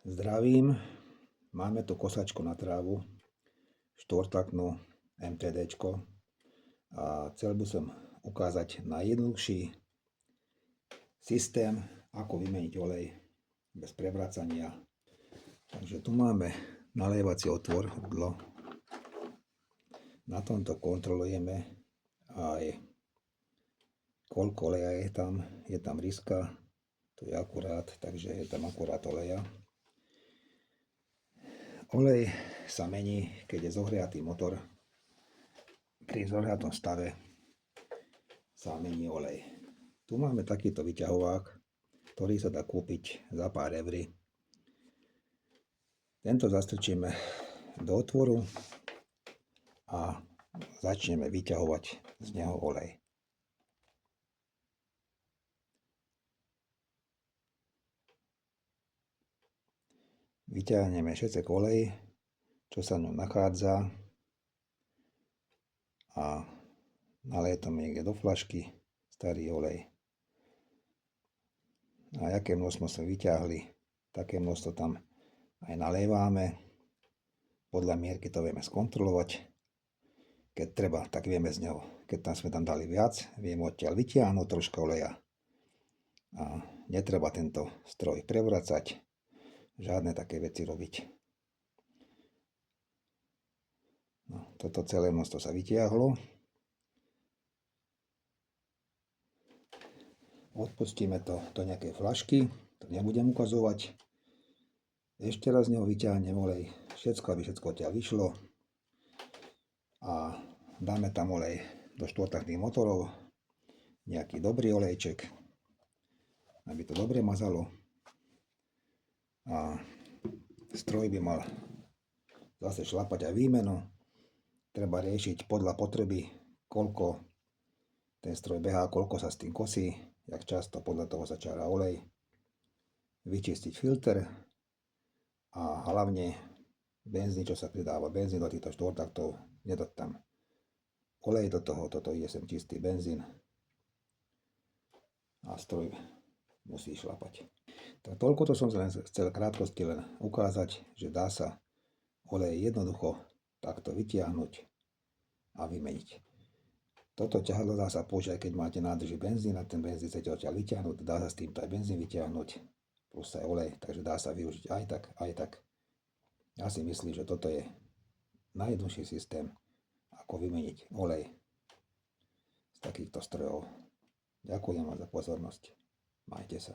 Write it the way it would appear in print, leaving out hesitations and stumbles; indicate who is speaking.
Speaker 1: Zdravím, máme tu kosačku na trávu, štvortaktnú MTDčko a chcel by som ukázať na jednoduchší systém, ako vymeniť olej bez prevracania. Takže tu máme nalievací otvor, dlo. Na tomto kontrolujeme aj koľko oleja je tam riska, tu je akurát, takže je tam akurát oleja. Olej sa mení, keď je zohriatý motor. Pri zohriatom stave sa mení olej. Tu máme takýto vyťahovák, ktorý sa dá kúpiť za pár eur. Tento zastrčíme do otvoru a začneme vyťahovať z neho olej. Vyťahneme všetek olej, čo sa v ňom nachádza, a nalietame niekde do fľašky starý olej. A aké množstvo sme vyťahli, také množstvo tam aj nalievame. Podľa mierky to vieme skontrolovať. Keď treba, tak vieme z neho. Keď sme tam dali viac, vieme odtiaľ vytiahnuť troška oleja. A netreba tento stroj prevracať, žiadne také veci robiť. No, toto celé množstvo sa vytiahlo. Odpustíme to do nejakej fľašky, to nebudem ukazovať. Ešte raz z neho vyťahnem olej, aby všetko odtiaľ vyšlo. A dáme tam olej do štvortaktných motorov, nejaký dobrý olejček, aby to dobre mazalo. A stroj by mal zase šlapať aj výmenu. Treba riešiť podľa potreby, koľko ten stroj behá, koľko sa s tým kosí, jak často, podľa toho sa čára olej. Vyčistiť filter a hlavne benzín, čo sa pridáva. Benzín do týchto štvortaktov, nedať tam olej do toho, toto ide sem čistý benzín a stroj musí šlapať. Tak toľko to som chcel krátkosti len ukázať, že dá sa olej jednoducho takto vytiahnuť a vymeniť. Toto ťahadlo dá sa použiť, keď máte nádrži benzín a ten benzín chcete odtiaľ vytiahnuť, dá sa s týmto aj benzín vytiahnuť, plus aj olej, takže dá sa využiť aj tak, aj tak. Ja si myslím, že toto je najjednoduchší systém, ako vymeniť olej z takýchto strojov. Ďakujem vám za pozornosť. Majte sa.